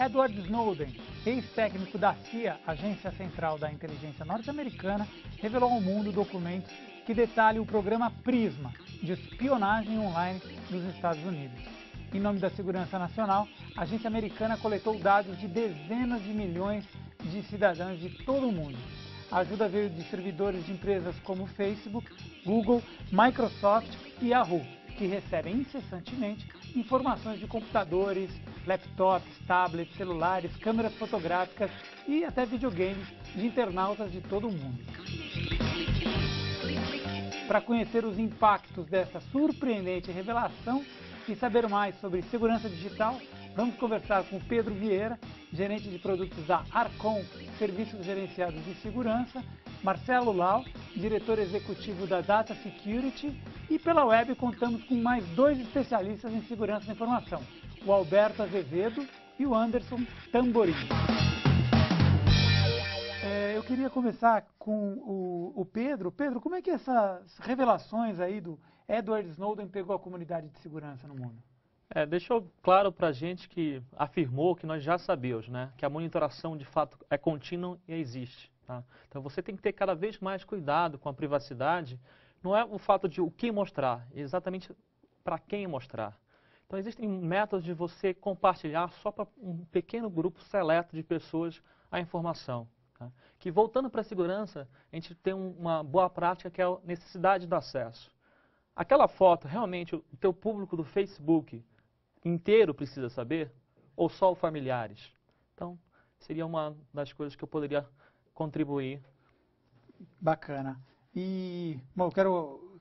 Edward Snowden, ex-técnico da CIA, Agência Central da Inteligência Norte-Americana, revelou ao mundo documentos que detalham o programa PRISM, de espionagem online nos Estados Unidos. Em nome da segurança nacional, a agência americana coletou dados de dezenas de milhões de cidadãos de todo o mundo. A ajuda veio de servidores de empresas como Facebook, Google, Microsoft e Yahoo, que recebem incessantemente informações de computadores, laptops, tablets, celulares, câmeras fotográficas e até videogames de internautas de todo o mundo. Para conhecer os impactos dessa surpreendente revelação e saber mais sobre segurança digital, vamos conversar com Pedro Vieira, gerente de produtos da Arcom, Serviços Gerenciados de Segurança, Marcelo Lau, diretor executivo da Data Security, e pela web contamos com mais dois especialistas em segurança da informação, o Alberto Azevedo e o Anderson Tamborim. Eu queria começar com o Pedro. Pedro, como é que essas revelações aí do Edward Snowden pegou a comunidade de segurança no mundo? Deixou claro para a gente que afirmou que nós já sabíamos, né? Que a monitoração de fato é contínua e existe. Tá? Então você tem que ter cada vez mais cuidado com a privacidade. Não é o fato de o que mostrar, é exatamente para quem mostrar. Então existem métodos de você compartilhar só para um pequeno grupo seleto de pessoas a informação. Tá? Que voltando para a segurança, a gente tem uma boa prática que é a necessidade do acesso. Aquela foto, realmente, o teu público do Facebook inteiro precisa saber? Ou só os familiares? Então, seria uma das coisas que eu poderia contribuir. Bacana. E, bom,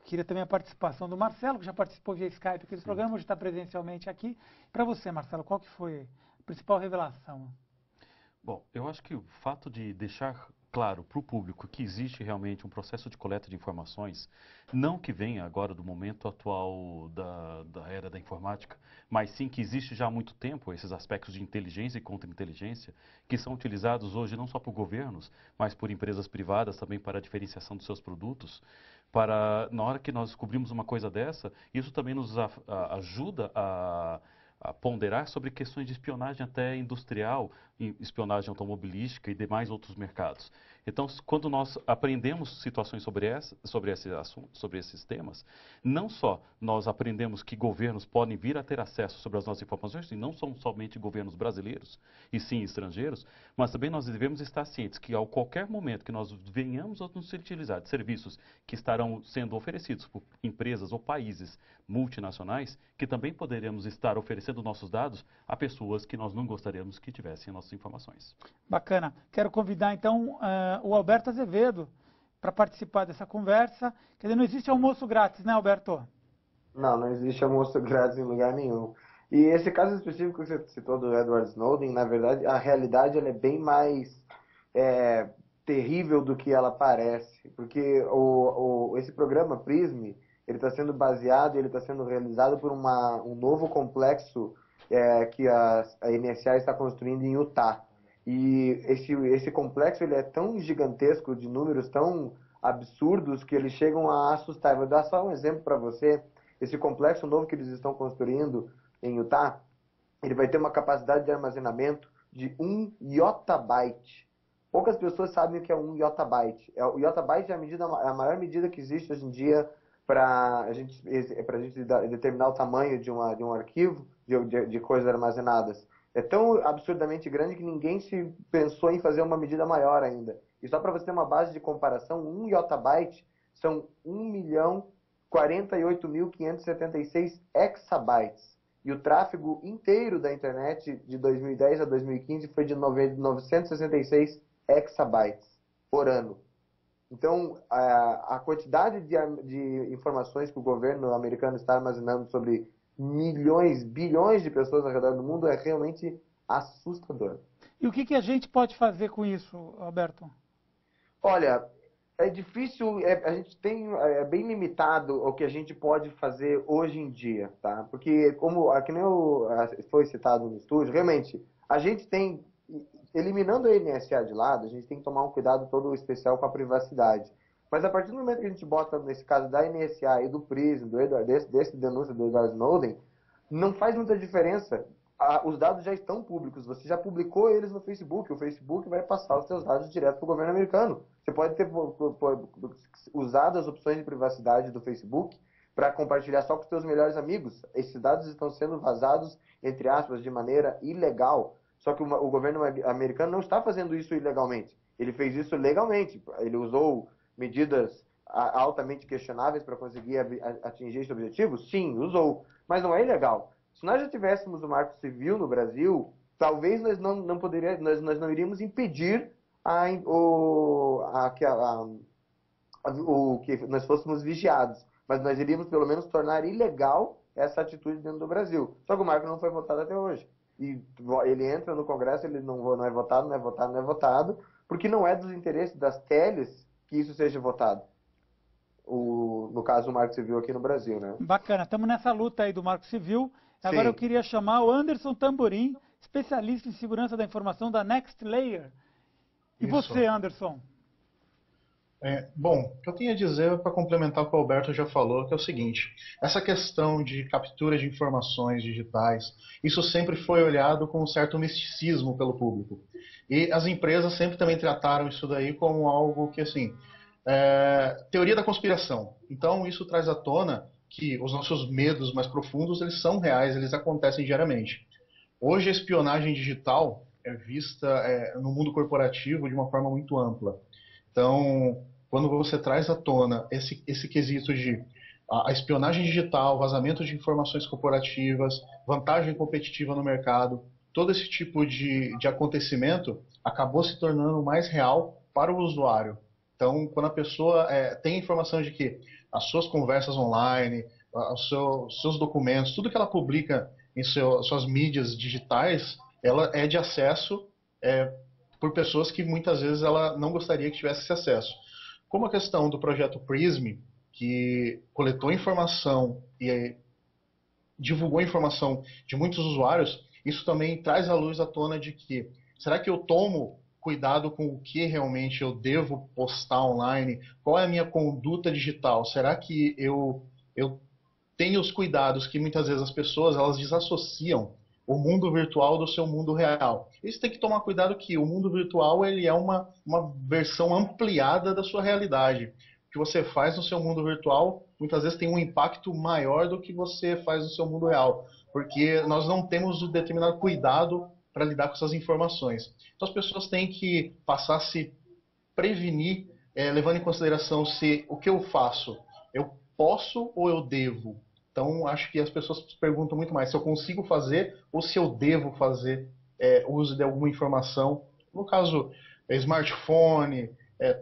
queria também a participação do Marcelo, que já participou via Skype aqui do programa, hoje está presencialmente aqui. Para você, Marcelo, qual que foi a principal revelação? Bom, eu acho que o fato de deixar claro para o público que existe realmente um processo de coleta de informações, não que venha agora do momento atual da era da informática, mas sim que existe já há muito tempo esses aspectos de inteligência e contra-inteligência, que são utilizados hoje não só por governos, mas por empresas privadas também para a diferenciação dos seus produtos. Na hora que nós descobrimos uma coisa dessa, isso também nos ajuda a ponderar sobre questões de espionagem até industrial, espionagem automobilística e demais outros mercados. Então, quando nós aprendemos situações sobre esses temas, não só nós aprendemos que governos podem vir a ter acesso sobre as nossas informações, e não são somente governos brasileiros, e sim estrangeiros, mas também nós devemos estar cientes que, a qualquer momento que nós venhamos a nos utilizar de serviços que estarão sendo oferecidos por empresas ou países multinacionais, que também poderemos estar oferecendo nossos dados a pessoas que nós não gostaríamos que tivessem nossas informações. Bacana. Quero convidar, então, o Alberto Azevedo para participar dessa conversa. Quer dizer, não existe almoço grátis, né, Alberto? Não existe almoço grátis em lugar nenhum. E esse caso específico que você citou do Edward Snowden, na verdade, a realidade ela é bem mais terrível do que ela parece. Porque esse programa PRISM, ele está sendo baseado, ele está sendo realizado por um novo complexo que a NSA está construindo em Utah. E esse complexo ele é tão gigantesco, de números tão absurdos, que eles chegam a assustar. Vou dar só um exemplo para você. Esse complexo novo que eles estão construindo em Utah, ele vai ter uma capacidade de armazenamento de 1 yottabyte. Poucas pessoas sabem o que é 1 yottabyte. O yottabyte é a maior medida que existe hoje em dia para a gente determinar o tamanho de um arquivo, de coisas armazenadas. É tão absurdamente grande que ninguém se pensou em fazer uma medida maior ainda. E só para você ter uma base de comparação, 1 yottabyte são 1.048.576 exabytes. E o tráfego inteiro da internet de 2010 a 2015 foi de 966 exabytes por ano. Então, a quantidade de informações que o governo americano está armazenando sobre milhões, bilhões de pessoas ao redor do mundo é realmente assustador. E o que a gente pode fazer com isso, Alberto? Olha, é difícil, a gente é bem limitado o que a gente pode fazer hoje em dia, tá? Porque, que nem foi citado no estúdio, realmente, a gente tem, eliminando a NSA de lado, a gente tem que tomar um cuidado todo especial com a privacidade. Mas a partir do momento que a gente bota, nesse caso da NSA e do PRISM, desse denúncia do Edward Snowden, não faz muita diferença os dados já estão públicos, você já publicou eles no Facebook, o Facebook vai passar os seus dados direto para o governo americano. Você pode ter usado as opções de privacidade do Facebook para compartilhar só com os seus melhores amigos. Esses dados estão sendo vazados, entre aspas, de maneira ilegal. Só que o governo americano não está fazendo isso ilegalmente. Ele fez isso legalmente. Ele usou medidas altamente questionáveis para conseguir atingir esse objetivo? Sim, usou. Mas não é ilegal. Se nós já tivéssemos o Marco Civil no Brasil, talvez nós não iríamos impedir que nós fôssemos vigiados. Mas nós iríamos, pelo menos, tornar ilegal essa atitude dentro do Brasil. Só que o marco não foi votado até hoje. E ele entra no Congresso, ele não é votado, não é votado, não é votado, porque não é dos interesses das teles que isso seja votado. No caso, o Marco Civil aqui no Brasil, né? Bacana, estamos nessa luta aí do Marco Civil. Agora Sim. eu queria chamar o Anderson Tamborim, especialista em segurança da informação da Next Layer. E Isso. você, Anderson? Bom, o que eu tenho a dizer para complementar o que o Alberto já falou, que é o seguinte: essa questão de captura de informações digitais, isso sempre foi olhado com um certo misticismo pelo público. E as empresas sempre também trataram isso daí como algo que, assim, teoria da conspiração. Então isso traz à tona que os nossos medos mais profundos, eles são reais, eles acontecem diariamente. Hoje a espionagem digital é vista no mundo corporativo de uma forma muito ampla. Então, quando você traz à tona esse quesito de a espionagem digital, vazamento de informações corporativas, vantagem competitiva no mercado, todo esse tipo de acontecimento acabou se tornando mais real para o usuário. Então, quando a pessoa tem a informação de que as suas conversas online, os seus documentos, tudo que ela publica em suas mídias digitais, ela é de acesso por pessoas que muitas vezes ela não gostaria que tivesse esse acesso. Como a questão do projeto PRISM, que coletou informação e divulgou informação de muitos usuários, isso também traz à luz à tona de que, será que eu tomo cuidado com o que realmente eu devo postar online? Qual é a minha conduta digital? Será que eu tenho os cuidados que muitas vezes as pessoas elas desassociam o mundo virtual do seu mundo real? Isso tem que tomar cuidado que o mundo virtual ele é uma versão ampliada da sua realidade. O que você faz no seu mundo virtual muitas vezes tem um impacto maior do que você faz no seu mundo real, porque nós não temos um determinado cuidado para lidar com essas informações. Então as pessoas têm que passar a se prevenir, levando em consideração se o que eu faço, eu posso ou eu devo. Então acho que as pessoas perguntam muito mais se eu consigo fazer ou se eu devo fazer uso de alguma informação. No caso, smartphone,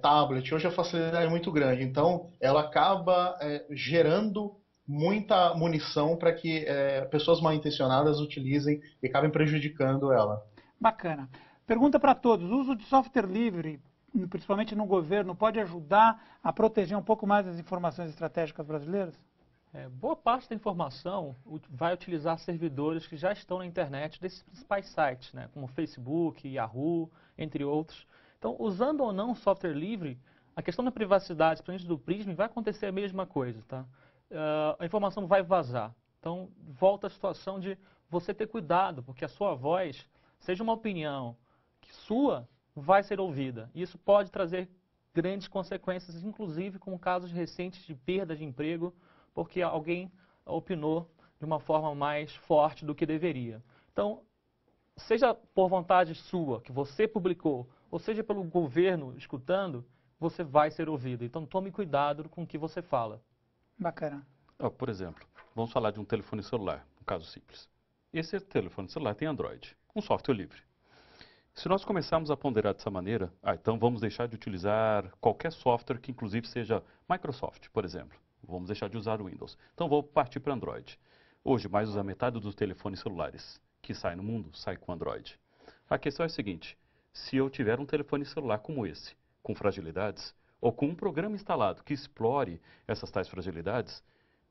tablet, hoje a facilidade é muito grande. Então ela acaba gerando muita munição para que pessoas mal intencionadas utilizem e acabem prejudicando ela. Bacana. Pergunta para todos: o uso de software livre, principalmente no governo, pode ajudar a proteger um pouco mais as informações estratégicas brasileiras? Boa parte da informação vai utilizar servidores que já estão na internet desses principais sites, né, como Facebook, Yahoo, entre outros. Então, usando ou não software livre, a questão da privacidade, principalmente do PRISM, vai acontecer a mesma coisa, tá? A informação vai vazar. Então, volta à situação de você ter cuidado, porque a sua voz, seja uma opinião que sua, vai ser ouvida. E isso pode trazer grandes consequências, inclusive com casos recentes de perda de emprego, porque alguém opinou de uma forma mais forte do que deveria. Então, seja por vontade sua, que você publicou, ou seja pelo governo escutando, você vai ser ouvido. Então, tome cuidado com o que você fala. Bacana. Por exemplo, vamos falar de um telefone celular, um caso simples. Esse telefone celular tem Android, um software livre. Se nós começarmos a ponderar dessa maneira, então vamos deixar de utilizar qualquer software que inclusive seja Microsoft, por exemplo. Vamos deixar de usar o Windows. Então vou partir para Android. Hoje, mais da metade dos telefones celulares que saem no mundo, sai com Android. A questão é a seguinte: se eu tiver um telefone celular como esse, com fragilidades, ou com um programa instalado que explore essas tais fragilidades,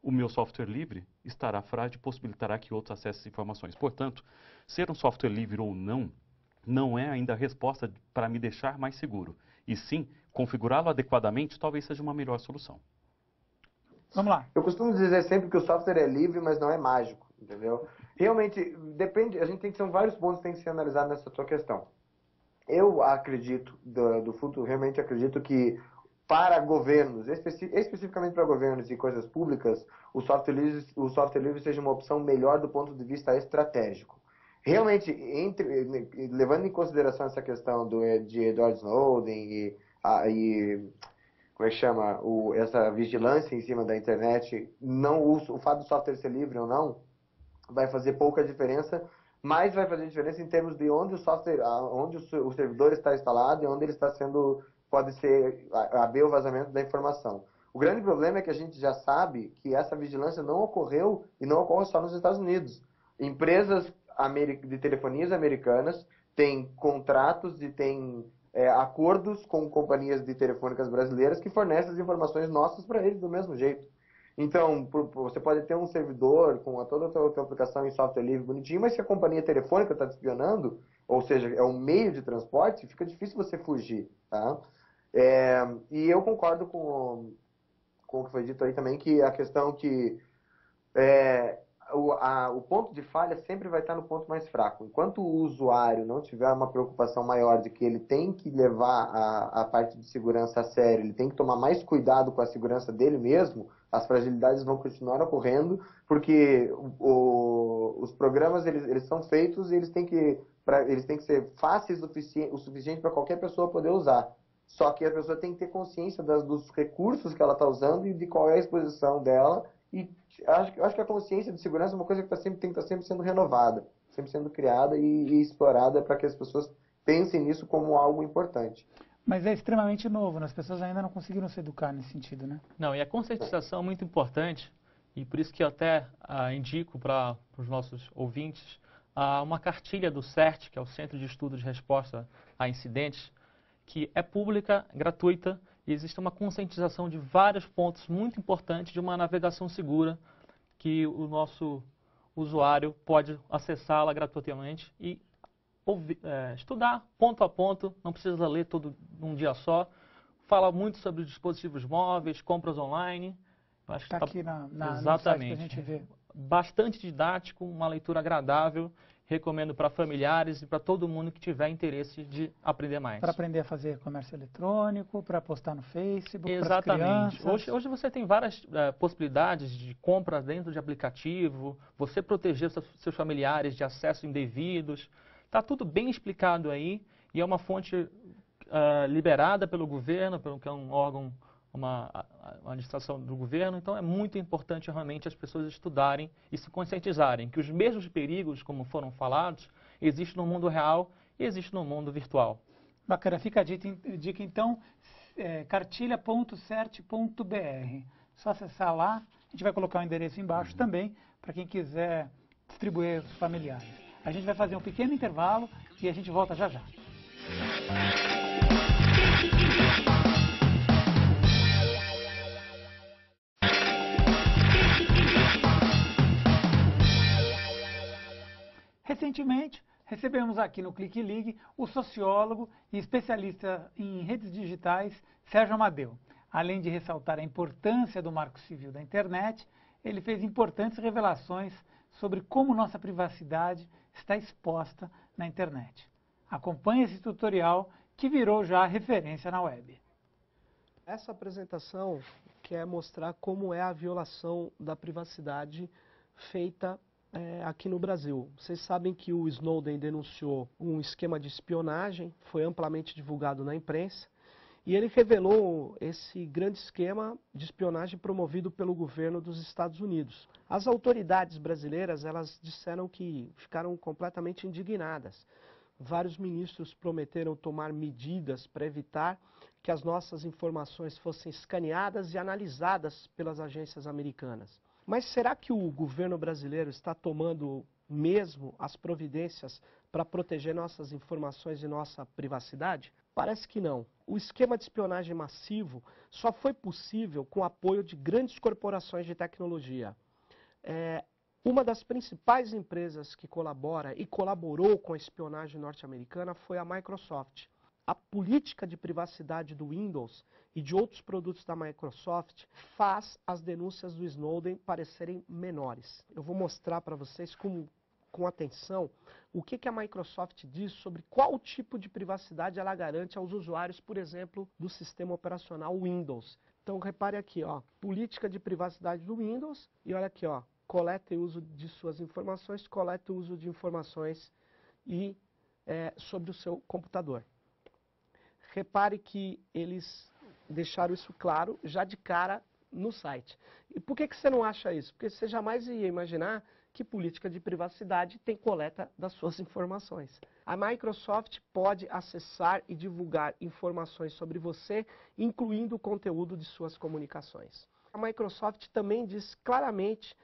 o meu software livre estará frágil e possibilitará que outros acessem informações. Portanto, ser um software livre ou não é ainda a resposta para me deixar mais seguro. E sim, configurá-lo adequadamente talvez seja uma melhor solução. Vamos lá. Eu costumo dizer sempre que o software é livre, mas não é mágico, entendeu? Realmente, depende, a gente tem que são vários pontos que tem que ser analisados nessa tua questão. Eu acredito, do futuro, realmente acredito que para governos, especificamente para governos e coisas públicas, o software livre seja uma opção melhor do ponto de vista estratégico. Realmente, levando em consideração essa questão de Edward Snowden e como é que chama, essa vigilância em cima da internet, o fato do software ser livre ou não, vai fazer pouca diferença, mas vai fazer diferença em termos de onde o software, onde o servidor está instalado e onde ele está sendo, pode ser, haver o vazamento da informação. O grande problema é que a gente já sabe que essa vigilância não ocorreu e não ocorre só nos Estados Unidos. Empresas de telefonias americanas têm contratos e têm acordos com companhias de telefônicas brasileiras que fornecem as informações nossas para eles do mesmo jeito. Então, você pode ter um servidor com toda a tua aplicação em software livre bonitinho, mas se a companhia telefônica está te espionando, ou seja, é um meio de transporte, fica difícil você fugir, tá? E eu concordo com o que foi dito aí também, que a questão que o ponto de falha sempre vai estar no ponto mais fraco. Enquanto o usuário não tiver uma preocupação maior de que ele tem que levar a parte de segurança a sério, ele tem que tomar mais cuidado com a segurança dele mesmo, as fragilidades vão continuar ocorrendo, porque os programas eles são feitos e eles têm que ser fáceis o suficiente para qualquer pessoa poder usar. Só que a pessoa tem que ter consciência dos recursos que ela está usando e de qual é a exposição dela. E acho que a consciência de segurança é uma coisa que tem que estar sempre sendo renovada, sempre sendo criada e explorada para que as pessoas pensem nisso como algo importante. Mas é extremamente novo, né? As pessoas ainda não conseguiram se educar nesse sentido, né? Não, e a conscientização é muito importante, e por isso que eu até indico para os nossos ouvintes uma cartilha do CERT, que é o Centro de Estudo de Resposta a Incidentes, que é pública, gratuita, e existe uma conscientização de vários pontos muito importantes de uma navegação segura que o nosso usuário pode acessá-la gratuitamente e estudar ponto a ponto, não precisa ler tudo num dia só. Fala muito sobre os dispositivos móveis, compras online. Está aqui no exatamente. site para a gente ver. Bastante didático, uma leitura agradável. Recomendo para familiares e para todo mundo que tiver interesse de aprender mais. Para aprender a fazer comércio eletrônico, para postar no Facebook, exatamente. Hoje você tem várias possibilidades de compra dentro de aplicativo, você proteger seus familiares de acessos indevidos. Está tudo bem explicado aí e é uma fonte liberada pelo governo, que é um órgão, uma administração do governo. Então é muito importante realmente as pessoas estudarem e se conscientizarem que os mesmos perigos, como foram falados, existem no mundo real e existem no mundo virtual. Bacana, fica a dica então, cartilha.cert.br. Só acessar lá, a gente vai colocar o endereço embaixo também, para quem quiser distribuir os familiares. A gente vai fazer um pequeno intervalo e a gente volta já já. Recentemente, recebemos aqui no Clique Ligue o sociólogo e especialista em redes digitais, Sérgio Amadeu. Além de ressaltar a importância do Marco Civil da Internet, ele fez importantes revelações sobre como nossa privacidade está exposta na internet. Acompanhe esse tutorial que virou já referência na web. Essa apresentação quer mostrar como é a violação da privacidade feita aqui no Brasil. Vocês sabem que o Snowden denunciou um esquema de espionagem, foi amplamente divulgado na imprensa, e ele revelou esse grande esquema de espionagem promovido pelo governo dos Estados Unidos. As autoridades brasileiras, elas disseram que ficaram completamente indignadas. Vários ministros prometeram tomar medidas para evitar que as nossas informações fossem escaneadas e analisadas pelas agências americanas. Mas será que o governo brasileiro está tomando mesmo as providências para proteger nossas informações e nossa privacidade? Parece que não. O esquema de espionagem massivo só foi possível com o apoio de grandes corporações de tecnologia. Uma das principais empresas que colabora e colaborou com a espionagem norte-americana foi a Microsoft. A política de privacidade do Windows e de outros produtos da Microsoft faz as denúncias do Snowden parecerem menores. Eu vou mostrar para vocês como com atenção o que a Microsoft diz sobre qual tipo de privacidade ela garante aos usuários, por exemplo, do sistema operacional Windows. Então repare aqui, ó, política de privacidade do Windows, e olha aqui, ó, coleta e uso de suas informações, coleta e uso de informações sobre o seu computador. Repare que eles deixaram isso claro já de cara no site. E por que você não acha isso? Porque você jamais ia imaginar que política de privacidade tem coleta das suas informações. A Microsoft pode acessar e divulgar informações sobre você, incluindo o conteúdo de suas comunicações. A Microsoft também diz claramente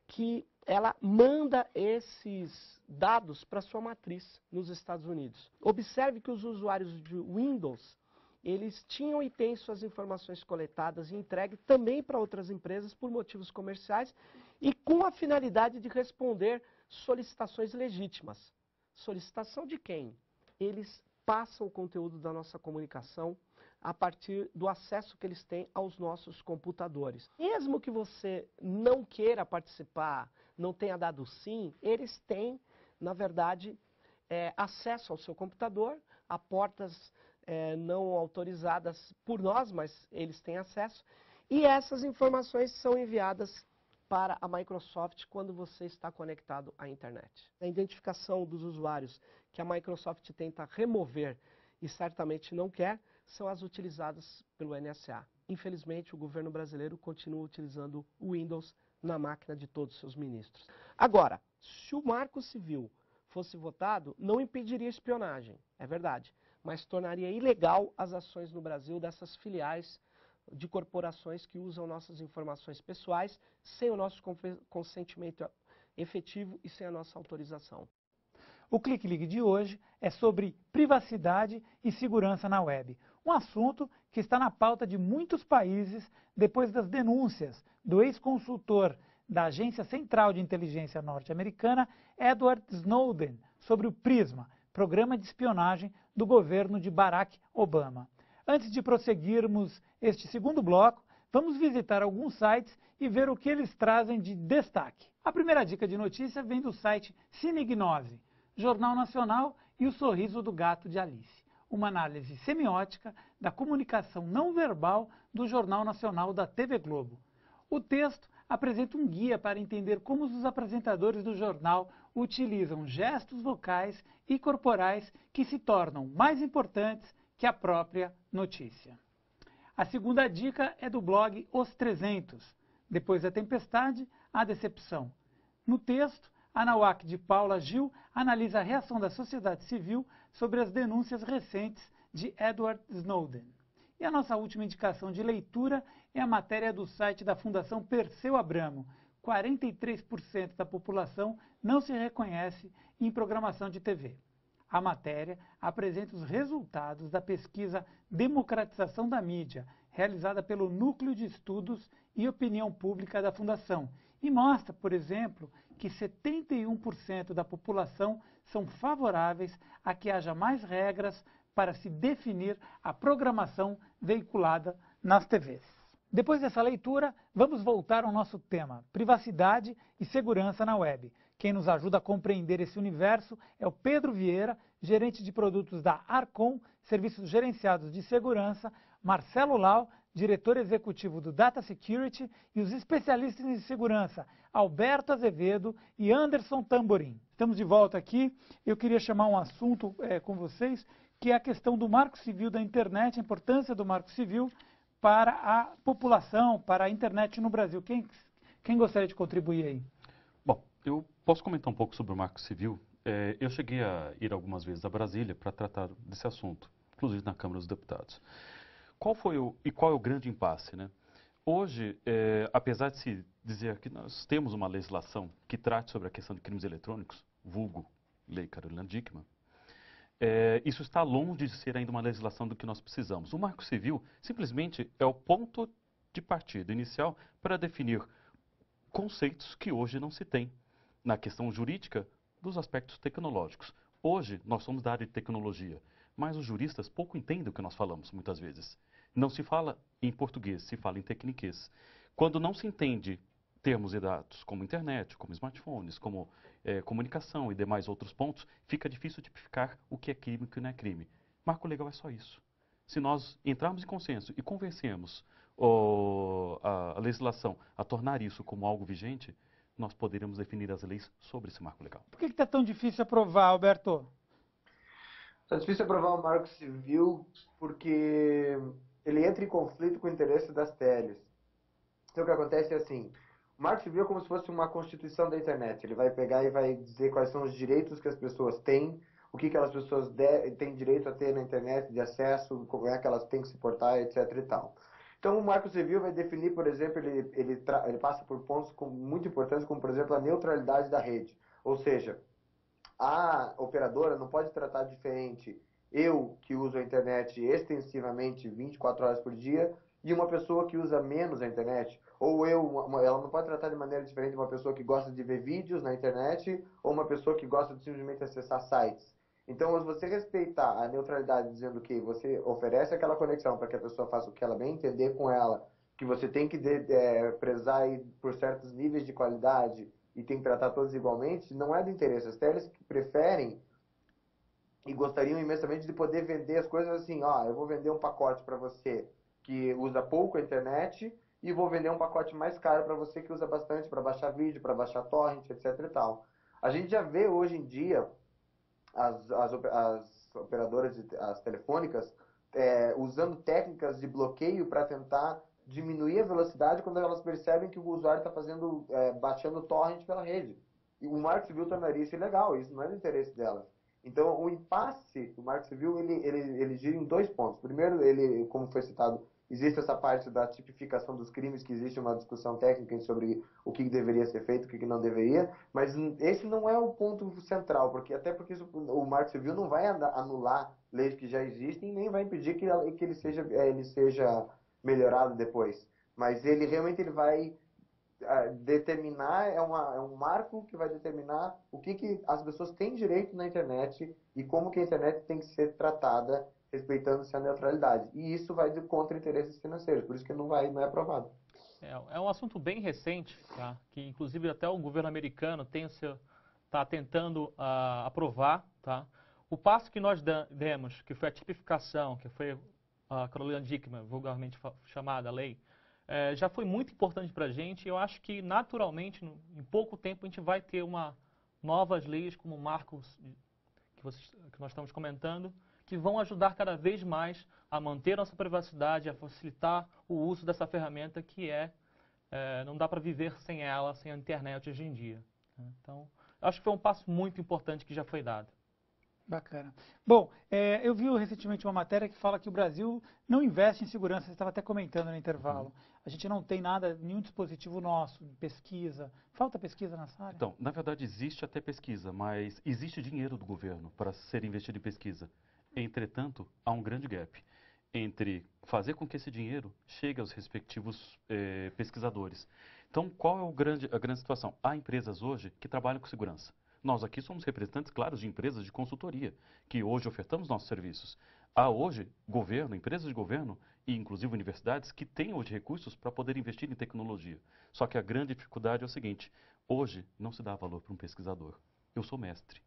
que ela manda esses dados para sua matriz nos Estados Unidos. Observe que os usuários de Windows, eles tinham e têm suas informações coletadas e entregues também para outras empresas por motivos comerciais e com a finalidade de responder solicitações legítimas. Solicitação de quem? Eles passam o conteúdo da nossa comunicação a partir do acesso que eles têm aos nossos computadores. Mesmo que você não queira participar, não tenha dado sim, eles têm, na verdade, acesso ao seu computador, a portas não autorizadas por nós, mas eles têm acesso, e essas informações são enviadas para a Microsoft quando você está conectado à internet. A identificação dos usuários que a Microsoft tenta remover e certamente não quer, são as utilizadas pelo NSA. Infelizmente, o governo brasileiro continua utilizando o Windows na máquina de todos os seus ministros. Agora, se o Marco Civil fosse votado, não impediria espionagem, é verdade, mas tornaria ilegal as ações no Brasil dessas filiais de corporações que usam nossas informações pessoais sem o nosso consentimento efetivo e sem a nossa autorização. O Clique Ligue de hoje é sobre privacidade e segurança na web, um assunto que está na pauta de muitos países depois das denúncias do ex-consultor da Agência Central de Inteligência Norte-Americana, Edward Snowden, sobre o PRISMA, programa de espionagem do governo de Barack Obama. Antes de prosseguirmos este segundo bloco, vamos visitar alguns sites e ver o que eles trazem de destaque. A primeira dica de notícia vem do site Cinegnose, Jornal Nacional e o Sorriso do Gato de Alice, uma análise semiótica da comunicação não verbal do Jornal Nacional da TV Globo. O texto apresenta um guia para entender como os apresentadores do jornal utilizam gestos vocais e corporais que se tornam mais importantes que a própria notícia. A segunda dica é do blog Os 300, Depois da Tempestade, a Decepção. No texto, a Nauac de Paula Gil analisa a reação da sociedade civil sobre as denúncias recentes de Edward Snowden. E a nossa última indicação de leitura é a matéria do site da Fundação Perseu Abramo. 43% da população não se reconhece em programação de TV. A matéria apresenta os resultados da pesquisa Democratização da Mídia, realizada pelo Núcleo de Estudos e Opinião Pública da Fundação, e mostra, por exemplo, que 71% da população são favoráveis a que haja mais regras para se definir a programação veiculada nas TVs. Depois dessa leitura, vamos voltar ao nosso tema, privacidade e segurança na web. Quem nos ajuda a compreender esse universo é o Pedro Vieira, gerente de produtos da Arcom, Serviços Gerenciados de Segurança, Marcelo Lau, diretor executivo do Data Security, e os especialistas em segurança, Alberto Azevedo e Anderson Tamborim. Estamos de volta aqui. Eu queria chamar um assunto com vocês, que é a questão do Marco Civil da internet, a importância do Marco Civil para a população, para a internet no Brasil. Quem gostaria de contribuir aí? Bom, eu posso comentar um pouco sobre o Marco Civil. Eu cheguei a ir algumas vezes a Brasília para tratar desse assunto, inclusive na Câmara dos Deputados. Qual é o grande impasse, né? Hoje, apesar de se dizer que nós temos uma legislação que trate sobre a questão de crimes eletrônicos, vulgo Lei Carolina Dickmann, isso está longe de ser ainda uma legislação do que nós precisamos. O Marco Civil simplesmente é o ponto de partida inicial para definir conceitos que hoje não se tem na questão jurídica dos aspectos tecnológicos. Hoje, nós somos da área de tecnologia, mas os juristas pouco entendem o que nós falamos, muitas vezes. Não se fala em português, se fala em tecniquez. Quando não se entende termos e dados como internet, como smartphones, como comunicação e demais outros pontos, fica difícil tipificar o que é crime e o que não é crime. Marco legal é só isso. Se nós entrarmos em consenso e convencemos a legislação a tornar isso como algo vigente, nós poderemos definir as leis sobre esse marco legal. Por que está tão difícil aprovar, Alberto? É difícil aprovar o Marco Civil porque ele entra em conflito com o interesse das teles. Então o que acontece é assim, o Marco Civil é como se fosse uma constituição da internet. Ele vai pegar e vai dizer quais são os direitos que as pessoas têm, o que aquelas pessoas têm direito a ter na internet de acesso, como é que elas têm que se portar, etc. e tal. Então o Marco Civil vai definir, por exemplo, ele passa por pontos muito importantes, como por exemplo a neutralidade da rede. Ou seja, a operadora não pode tratar diferente eu, que uso a internet extensivamente 24 horas por dia, de uma pessoa que usa menos a internet. Ou ela não pode tratar de maneira diferente de uma pessoa que gosta de ver vídeos na internet ou uma pessoa que gosta de simplesmente acessar sites. Então, se você respeitar a neutralidade dizendo que você oferece aquela conexão para que a pessoa faça o que ela bem entender com ela, que você tem que prezar aí por certos níveis de qualidade e tem que tratar todos igualmente, não é do interesse. As teles que preferem e gostariam imensamente de poder vender as coisas assim, ó, eu vou vender um pacote para você que usa pouco a internet e vou vender um pacote mais caro para você que usa bastante para baixar vídeo, para baixar torrent, etc e tal. A gente já vê hoje em dia as operadoras, as telefônicas, usando técnicas de bloqueio para tentar diminuir a velocidade quando elas percebem que o usuário está baixando torrent pela rede. E o Marco Civil tornaria isso ilegal, isso não é do interesse delas. Então, o impasse do Marco Civil, ele gira em dois pontos. Primeiro, ele, como foi citado, existe essa parte da tipificação dos crimes, que existe uma discussão técnica sobre o que deveria ser feito, o que não deveria, mas esse não é o ponto central, porque até porque o Marco Civil não vai anular leis que já existem, nem vai impedir que ele seja melhorado depois. Mas ele realmente vai determinar, é um marco que vai determinar o que as pessoas têm direito na internet e como que a internet tem que ser tratada respeitando-se a neutralidade. E isso vai contra interesses financeiros, por isso que não é aprovado. É um assunto bem recente, tá? Que inclusive até o governo americano está tentando aprovar. Tá? O passo que nós demos, que foi a tipificação, que foi a Carolina Dickmann, vulgarmente chamada lei, já foi muito importante para a gente. Eu acho que, naturalmente, em pouco tempo, a gente vai ter novas leis, como marcos que nós estamos comentando, que vão ajudar cada vez mais a manter nossa privacidade, a facilitar o uso dessa ferramenta que não dá para viver sem ela, sem a internet hoje em dia. Então, acho que foi um passo muito importante que já foi dado. Bacana. Bom, eu vi recentemente uma matéria que fala que o Brasil não investe em segurança, você estava até comentando no intervalo. A gente não tem nenhum dispositivo nosso, pesquisa. Falta pesquisa nessa área? Então, na verdade, existe até pesquisa, mas existe dinheiro do governo para ser investido em pesquisa. Entretanto, há um grande gap entre fazer com que esse dinheiro chegue aos respectivos pesquisadores. Então, qual é a grande situação? Há empresas hoje que trabalham com segurança. Nós aqui somos representantes, claro, de empresas de consultoria, que hoje ofertamos nossos serviços. Há hoje empresas de governo e inclusive universidades que têm hoje recursos para poder investir em tecnologia. Só que a grande dificuldade é o seguinte, hoje não se dá valor para um pesquisador. Eu sou mestre,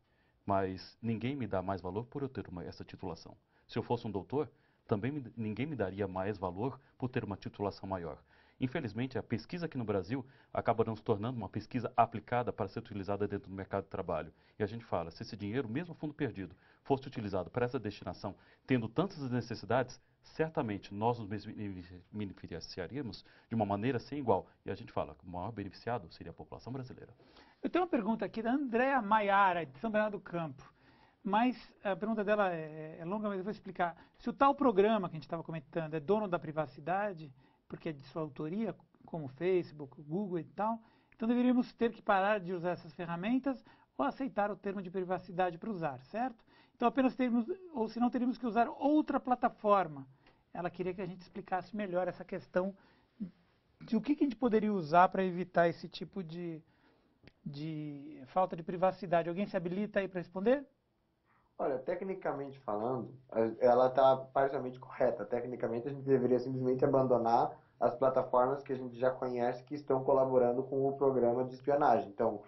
mas ninguém me dá mais valor por eu ter essa titulação. Se eu fosse um doutor, também ninguém me daria mais valor por ter uma titulação maior. Infelizmente, a pesquisa aqui no Brasil acaba não se tornando uma pesquisa aplicada para ser utilizada dentro do mercado de trabalho. E a gente fala, se esse dinheiro, mesmo fundo perdido, fosse utilizado para essa destinação, tendo tantas necessidades, certamente nós nos beneficiaríamos de uma maneira sem igual. E a gente fala que o maior beneficiado seria a população brasileira. Eu tenho uma pergunta aqui da Andréa Maiara, de São Bernardo do Campo. Mas a pergunta dela é longa, mas eu vou explicar. Se o tal programa que a gente estava comentando é dono da privacidade, porque é de sua autoria, como o Facebook, o Google e tal, então deveríamos ter que parar de usar essas ferramentas ou aceitar o termo de privacidade para usar, certo? Então apenas ou se não teríamos que usar outra plataforma. Ela queria que a gente explicasse melhor essa questão de o que a gente poderia usar para evitar esse tipo de falta de privacidade. Alguém se habilita aí para responder? Olha, tecnicamente falando, ela está parcialmente correta. Tecnicamente, a gente deveria simplesmente abandonar as plataformas que a gente já conhece que estão colaborando com o programa de espionagem. Então,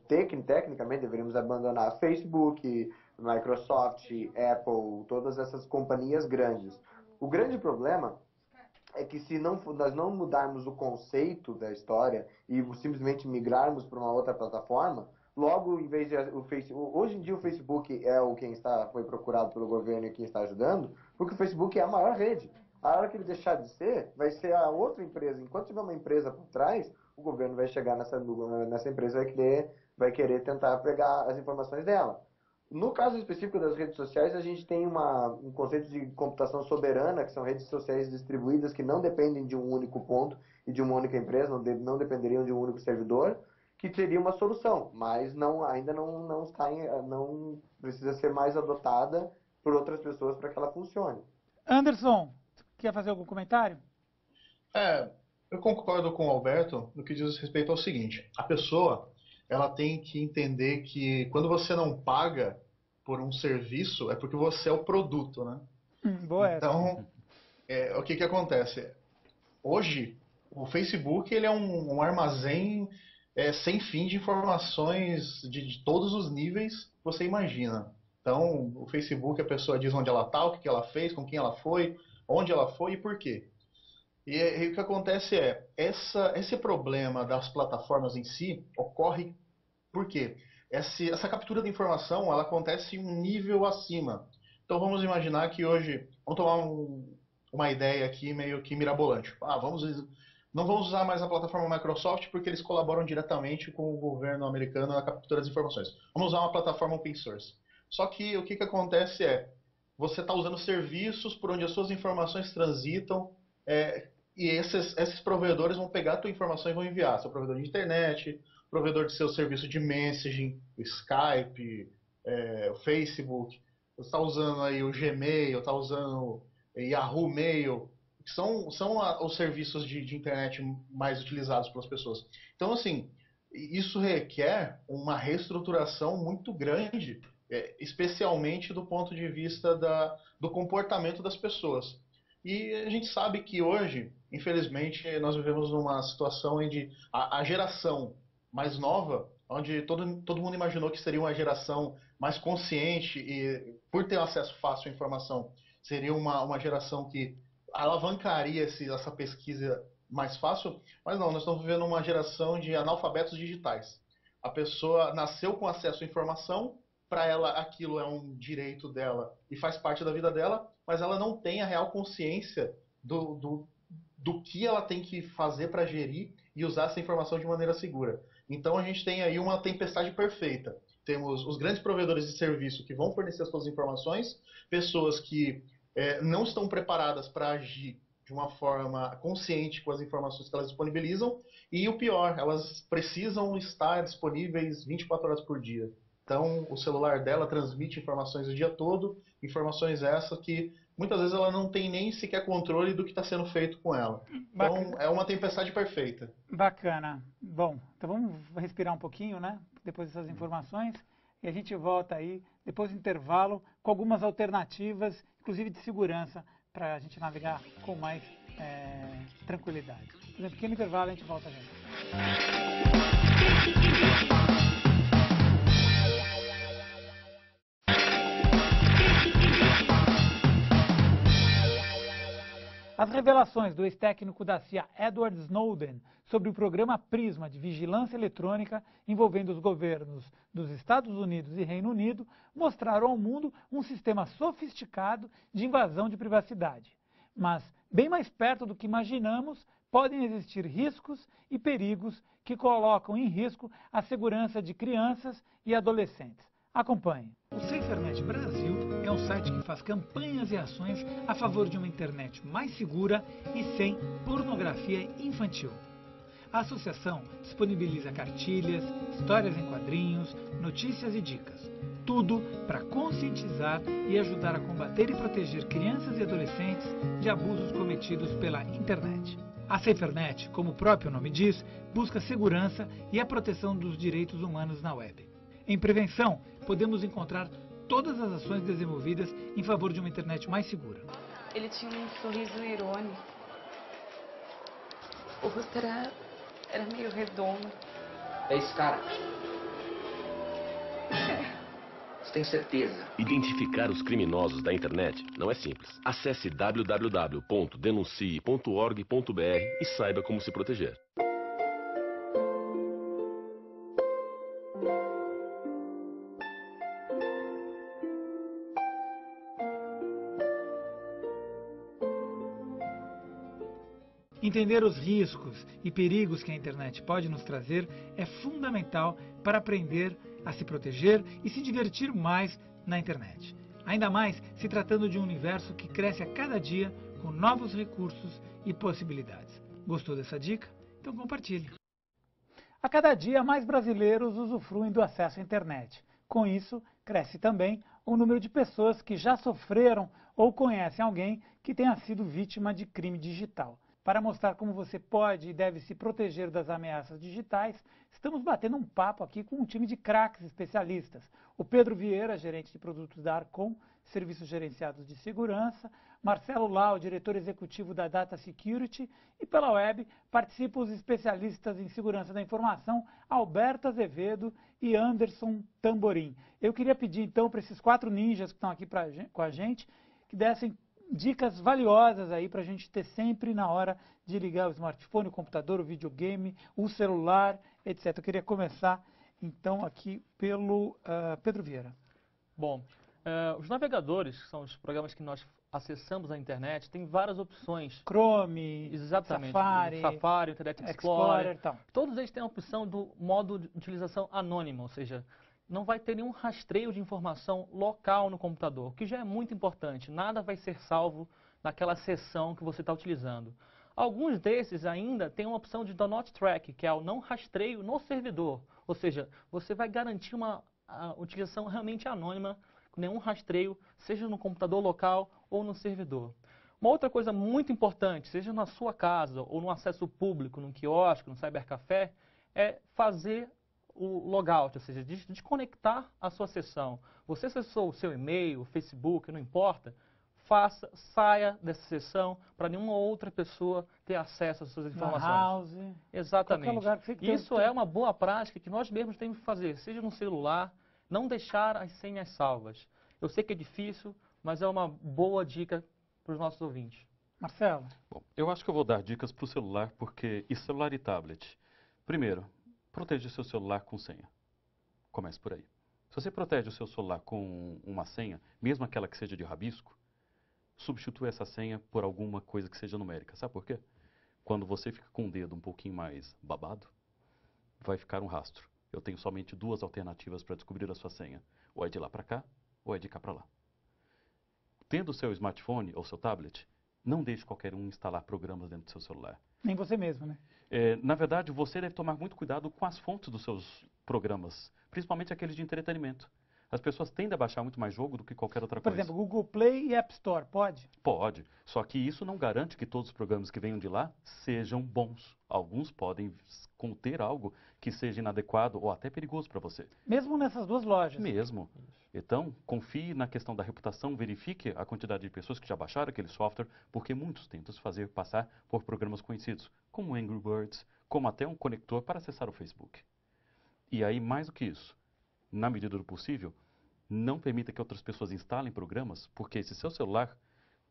tecnicamente, deveríamos abandonar Facebook, Microsoft, Apple, todas essas companhias grandes. O grande problema é que se nós não mudarmos o conceito da história e simplesmente migrarmos para uma outra plataforma, logo, em vez de hoje em dia o Facebook é foi procurado pelo governo e quem está ajudando, porque o Facebook é a maior rede. A hora que ele deixar de ser, vai ser a outra empresa. Enquanto tiver uma empresa por trás, o governo vai chegar nessa empresa e vai querer tentar pegar as informações dela. No caso específico das redes sociais, a gente tem um conceito de computação soberana, que são redes sociais distribuídas que não dependem de um único ponto e de uma única empresa, não dependeriam de um único servidor, que seria uma solução, mas ainda não precisa ser mais adotada por outras pessoas para que ela funcione. Anderson, quer fazer algum comentário? Eu concordo com o Alberto no que diz respeito ao seguinte: a pessoa ela tem que entender que quando você não paga por um serviço é porque você é o produto, né? Boa então, o que acontece? Hoje, o Facebook ele é um armazém sem fim de informações de todos os níveis que você imagina. Então, o Facebook, a pessoa diz onde ela está, o que ela fez, com quem ela foi, onde ela foi e por quê. E o que acontece esse problema das plataformas em si ocorre porque essa captura de informação ela acontece em um nível acima. Então vamos imaginar que hoje, vamos tomar uma ideia aqui meio que mirabolante. Não vamos usar mais a plataforma Microsoft porque eles colaboram diretamente com o governo americano na captura das informações. Vamos usar uma plataforma open source. Só que o que acontece você está usando serviços por onde as suas informações transitam, e esses provedores vão pegar a tua informação e vão enviar. Seu provedor de internet, provedor de seu serviço de messaging, o Skype, o Facebook, você está usando aí o Gmail, está usando o Yahoo Mail, que são os serviços de internet mais utilizados pelas pessoas. Então, assim, isso requer uma reestruturação muito grande, especialmente do ponto de vista do comportamento das pessoas. E a gente sabe que hoje, infelizmente, nós vivemos numa situação onde a geração mais nova, onde todo mundo imaginou que seria uma geração mais consciente e, por ter acesso fácil à informação, seria uma geração que alavancaria essa pesquisa mais fácil, mas não, nós estamos vivendo uma geração de analfabetos digitais. A pessoa nasceu com acesso à informação, para ela aquilo é um direito dela e faz parte da vida dela, mas ela não tem a real consciência do que ela tem que fazer para gerir e usar essa informação de maneira segura. Então a gente tem aí uma tempestade perfeita. Temos os grandes provedores de serviço que vão fornecer as suas informações, pessoas que não estão preparadas para agir de uma forma consciente com as informações que elas disponibilizam, e o pior, elas precisam estar disponíveis 24 horas por dia. Então, o celular dela transmite informações o dia todo, informações essas que muitas vezes ela não tem nem sequer controle do que está sendo feito com ela. Então, é uma tempestade perfeita. Bacana. Bom, então vamos respirar um pouquinho, né? Depois dessas informações. E a gente volta aí, depois do intervalo, com algumas alternativas, inclusive de segurança, para a gente navegar com mais tranquilidade. Por um pequeno intervalo, a gente volta já. As revelações do ex-técnico da CIA Edward Snowden sobre o programa PRISMA de vigilância eletrônica envolvendo os governos dos Estados Unidos e Reino Unido mostraram ao mundo um sistema sofisticado de invasão de privacidade. Mas, bem mais perto do que imaginamos, podem existir riscos e perigos que colocam em risco a segurança de crianças e adolescentes. Acompanhe. O SaferNet Brasil é um site que faz campanhas e ações a favor de uma internet mais segura e sem pornografia infantil. A associação disponibiliza cartilhas, histórias em quadrinhos, notícias e dicas. Tudo para conscientizar e ajudar a combater e proteger crianças e adolescentes de abusos cometidos pela internet. A SaferNet, como o próprio nome diz, busca segurança e a proteção dos direitos humanos na web. Em prevenção, podemos encontrar todas as ações desenvolvidas em favor de uma internet mais segura. Ele tinha um sorriso irônico. O rosto era meio redondo. É esse cara. Você tem certeza? Identificar os criminosos da internet não é simples. Acesse www.denuncie.org.br e saiba como se proteger. Entender os riscos e perigos que a internet pode nos trazer é fundamental para aprender a se proteger e se divertir mais na internet. Ainda mais se tratando de um universo que cresce a cada dia com novos recursos e possibilidades. Gostou dessa dica? Então compartilhe. A cada dia, mais brasileiros usufruem do acesso à internet. Com isso, cresce também o número de pessoas que já sofreram ou conhecem alguém que tenha sido vítima de crime digital. Para mostrar como você pode e deve se proteger das ameaças digitais, estamos batendo um papo aqui com um time de craques especialistas. O Pedro Vieira, gerente de produtos da Arcom, serviços gerenciados de segurança, Marcelo Lau, diretor executivo da Data Security, e pela web participam os especialistas em segurança da informação, Alberto Azevedo e Anderson Tamborim. Eu queria pedir então para esses 4 ninjas que estão aqui com a gente, que dessem dicas valiosas aí para a gente ter sempre na hora de ligar o smartphone, o computador, o videogame, o celular, etc. Eu queria começar então aqui pelo Pedro Vieira. Bom, os navegadores, que são os programas que nós acessamos na internet, tem várias opções. Chrome, Exatamente, Safari, Internet Explorer. Então. Todos eles têm a opção do modo de utilização anônima, ou seja, não vai ter nenhum rastreio de informação local no computador, o que já é muito importante. Nada vai ser salvo naquela seção que você está utilizando. Alguns desses ainda têm uma opção de Do Not Track, que é o não rastreio no servidor. Ou seja, você vai garantir uma utilização realmente anônima, com nenhum rastreio, seja no computador local ou no servidor. Uma outra coisa muito importante, seja na sua casa ou no acesso público, no quiosque, no cybercafé, é fazer o logout, ou seja, desconectar a sua sessão. Você acessou o seu e-mail, o Facebook, não importa, saia dessa sessão para nenhuma outra pessoa ter acesso às suas informações. Na house, exatamente. Lugar que fique Isso é uma boa prática que nós mesmos temos que fazer, seja no celular, não deixar as senhas salvas. Eu sei que é difícil, mas é uma boa dica para os nossos ouvintes. Marcelo? Bom, eu acho que eu vou dar dicas para o celular, e celular e tablet. Primeiro, proteja o seu celular com senha. Comece por aí. Se você protege o seu celular com uma senha, mesmo aquela que seja de rabisco, substitua essa senha por alguma coisa que seja numérica. Sabe por quê? Quando você fica com o dedo um pouquinho mais babado, vai ficar um rastro. Eu tenho somente 2 alternativas para descobrir a sua senha. Ou é de lá para cá, ou é de cá para lá. Tendo o seu smartphone ou seu tablet, não deixe qualquer um instalar programas dentro do seu celular. Nem você mesmo, né? Na verdade, você deve tomar muito cuidado com as fontes dos seus programas, principalmente aqueles de entretenimento. As pessoas tendem a baixar muito mais jogo do que qualquer outra coisa. Por exemplo, Google Play e App Store, pode? Pode, só que isso não garante que todos os programas que venham de lá sejam bons. Alguns podem conter algo que seja inadequado ou até perigoso para você. Mesmo nessas 2 lojas? Mesmo. Então, confie na questão da reputação, verifique a quantidade de pessoas que já baixaram aquele software, porque muitos tentam se fazer passar por programas conhecidos, como Angry Birds, como até um conector para acessar o Facebook. E aí, mais do que isso, na medida do possível, não permita que outras pessoas instalem programas, porque esse seu celular,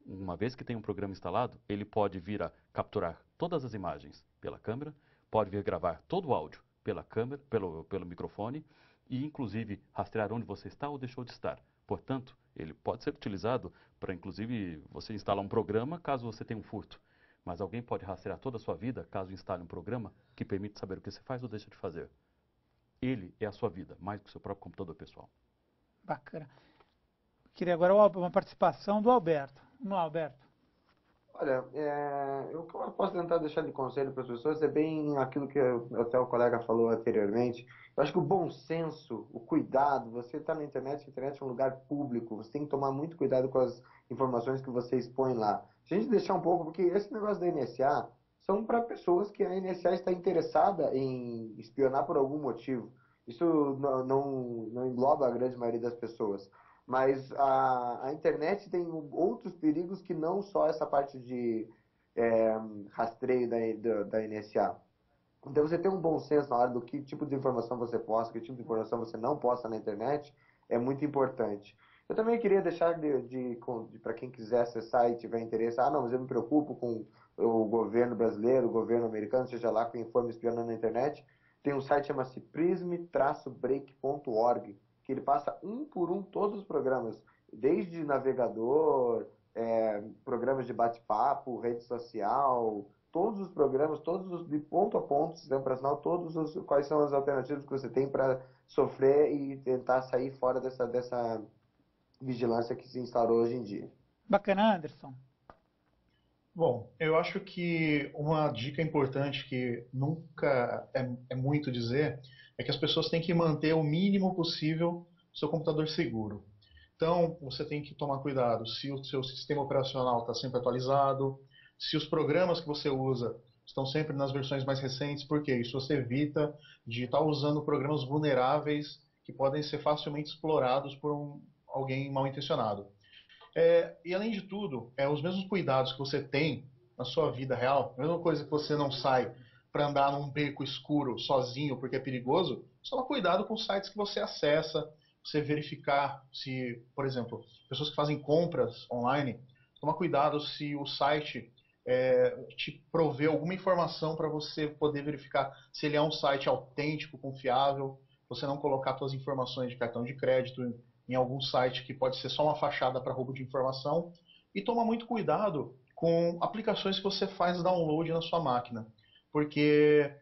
uma vez que tem um programa instalado, ele pode vir a capturar todas as imagens pela câmera, pode vir gravar todo o áudio pela câmera, pelo microfone, e inclusive rastrear onde você está ou deixou de estar. Portanto, ele pode ser utilizado para, inclusive, você instalar um programa caso você tenha um furto. Mas alguém pode rastrear toda a sua vida caso instale um programa que permite saber o que você faz ou deixa de fazer. Ele é a sua vida, mais do que o seu próprio computador pessoal. Bacana. Queria agora uma participação do Alberto. Vamos lá, Alberto. Olha, o que eu posso tentar deixar de conselho para as pessoas é bem aquilo que até o colega falou anteriormente. Eu acho que o bom senso, o cuidado, você está na internet, a internet é um lugar público, você tem que tomar muito cuidado com as informações que você expõe lá. Se a gente deixar um pouco, porque esse negócio da NSA são para pessoas que a NSA está interessada em espionar por algum motivo. Isso não engloba a grande maioria das pessoas. Mas a internet tem outros perigos que não só essa parte de rastreio da NSA. Então você ter um bom senso na hora do que tipo de informação você posta, que tipo de informação você não posta na internet, é muito importante. Eu também queria deixar para quem quiser acessar e tiver interesse, não, mas eu me preocupo com o governo brasileiro, o governo americano, seja lá quem for me espionando na internet, tem um site que chama-se prism-break.org, que ele passa um por um todos os programas, desde navegador, programas de bate-papo, rede social, todos os programas, de ponto a ponto, sistema operacional, quais são as alternativas que você tem para sofrer e tentar sair fora dessa vigilância que se instaurou hoje em dia. Bacana, Anderson. Bom, eu acho que uma dica importante que nunca é muito dizer é que as pessoas têm que manter o mínimo possível o seu computador seguro. Então, você tem que tomar cuidado se o seu sistema operacional está sempre atualizado, se os programas que você usa estão sempre nas versões mais recentes, porque isso você evita de estar usando programas vulneráveis que podem ser facilmente explorados por alguém mal intencionado. E além de tudo, os mesmos cuidados que você tem na sua vida real, a mesma coisa que você não sai para andar num beco escuro sozinho porque é perigoso, você toma cuidado com os sites que você acessa, você verificar se, por exemplo, pessoas que fazem compras online, toma cuidado se o site te provê alguma informação para você poder verificar se ele é um site autêntico, confiável, você não colocar suas informações de cartão de crédito em algum site que pode ser só uma fachada para roubo de informação, e toma muito cuidado com aplicações que você faz download na sua máquina, porque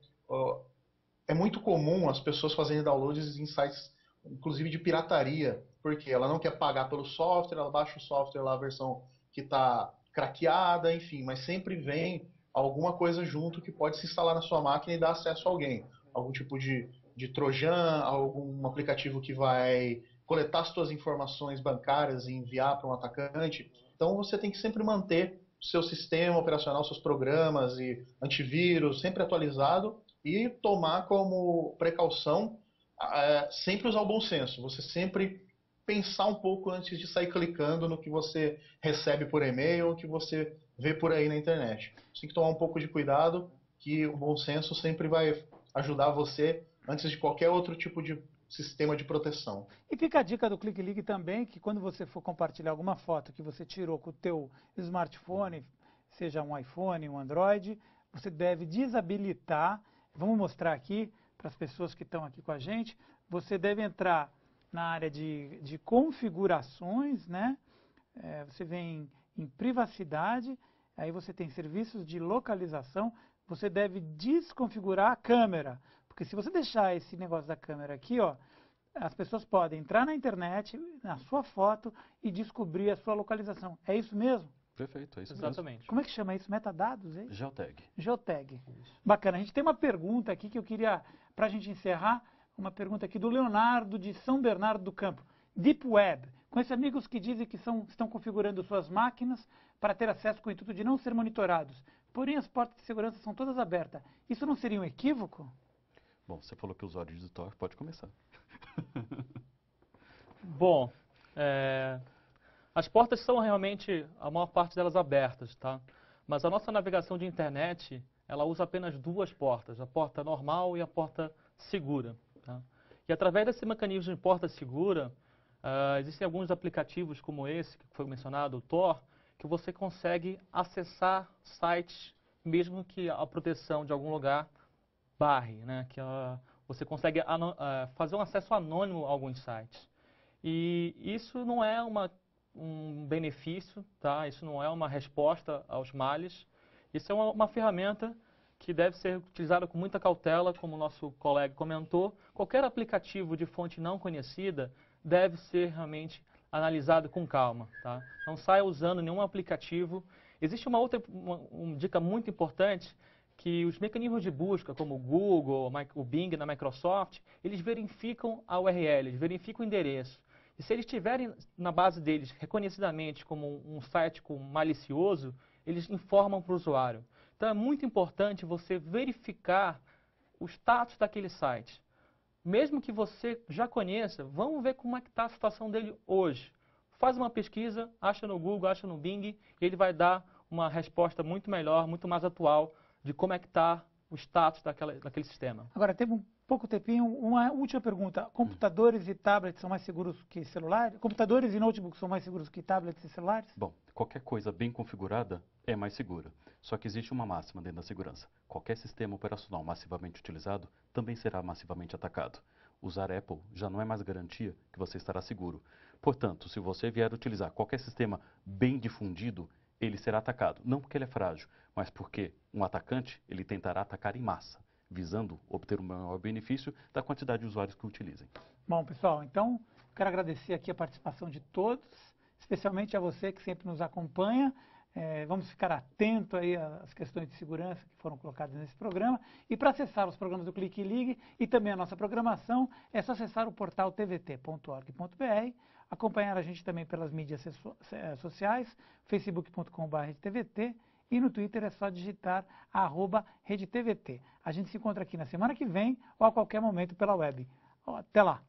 é muito comum as pessoas fazerem downloads em sites, inclusive de pirataria, porque ela não quer pagar pelo software, ela baixa o software lá, a versão que está craqueada, enfim, mas sempre vem alguma coisa junto que pode se instalar na sua máquina e dar acesso a alguém. Algum tipo de trojan, algum aplicativo que vai coletar as suas informações bancárias e enviar para um atacante. Então você tem que sempre manter o seu sistema operacional, seus programas e antivírus sempre atualizado e tomar como precaução sempre usar o bom senso. Você sempre pensar um pouco antes de sair clicando no que você recebe por e-mail ou que você vê por aí na internet. Você tem que tomar um pouco de cuidado, que o bom senso sempre vai ajudar você antes de qualquer outro tipo de sistema de proteção. E fica a dica do ClickLeak também, que quando você for compartilhar alguma foto que você tirou com o teu smartphone, seja um iPhone, um Android, você deve desabilitar. Vamos mostrar aqui para as pessoas que estão aqui com a gente. Você deve entrar na área de configurações, né? Você vem em privacidade, aí você tem serviços de localização. Você deve desconfigurar a câmera, porque se você deixar esse negócio da câmera aqui, ó, as pessoas podem entrar na internet, na sua foto e descobrir a sua localização. É isso mesmo? Perfeito, é isso Exatamente. mesmo. Como é que chama isso? Metadados, hein? Geotag. Geotag. Bacana. A gente tem uma pergunta aqui que eu queria, para a gente encerrar, uma pergunta aqui do Leonardo de São Bernardo do Campo. Deep Web. Conheço amigos que dizem que estão configurando suas máquinas para ter acesso com o intuito de não ser monitorados. Porém, as portas de segurança são todas abertas. Isso não seria um equívoco? Bom, você falou que é usuário de Tor, pode começar. Bom, as portas são realmente, a maior parte delas abertas, tá? Mas a nossa navegação de internet, ela usa apenas duas portas, a porta normal e a porta segura, tá? E através desse mecanismo de porta segura, existem alguns aplicativos como esse, que foi mencionado, o Tor, que você consegue acessar sites, mesmo que a proteção de algum lugar barre, né? Você consegue fazer um acesso anônimo a alguns sites. E isso não é um benefício, tá? Isso não é uma resposta aos males. Isso é uma ferramenta que deve ser utilizada com muita cautela, como o nosso colega comentou. Qualquer aplicativo de fonte não conhecida deve ser realmente analisado com calma, tá? Não saia usando nenhum aplicativo. Existe uma outra dica muito importante, que os mecanismos de busca, como o Google, o Bing na Microsoft, eles verificam a URL, eles verificam o endereço. E se eles tiverem na base deles reconhecidamente como um site malicioso, eles informam para o usuário. Então é muito importante você verificar o status daquele site. Mesmo que você já conheça, vamos ver como é que está a situação dele hoje. Faz uma pesquisa, acha no Google, acha no Bing, e ele vai dar uma resposta muito melhor, muito mais atual de como é que está o status daquele sistema. Agora, teve um pouco tempinho, uma última pergunta. Computadores e tablets são mais seguros que celulares? Computadores e notebooks são mais seguros que tablets e celulares? Bom, qualquer coisa bem configurada é mais segura. Só que existe uma máxima dentro da segurança. Qualquer sistema operacional massivamente utilizado também será massivamente atacado. Usar Apple já não é mais garantia que você estará seguro. Portanto, se você vier utilizar qualquer sistema bem difundido, ele será atacado. Não porque ele é frágil, mas porque um atacante ele tentará atacar em massa, visando obter o maior benefício da quantidade de usuários que o utilizem. Bom, pessoal, então quero agradecer aqui a participação de todos, especialmente a você que sempre nos acompanha. Vamos ficar atento aí às questões de segurança que foram colocadas nesse programa. E para acessar os programas do Clique e Ligue e também a nossa programação, é só acessar o portal tvt.org.br, acompanhar a gente também pelas mídias sociais, facebook.com/RedeTVT, e no Twitter é só digitar @RedeTVT. A gente se encontra aqui na semana que vem ou a qualquer momento pela web. Até lá!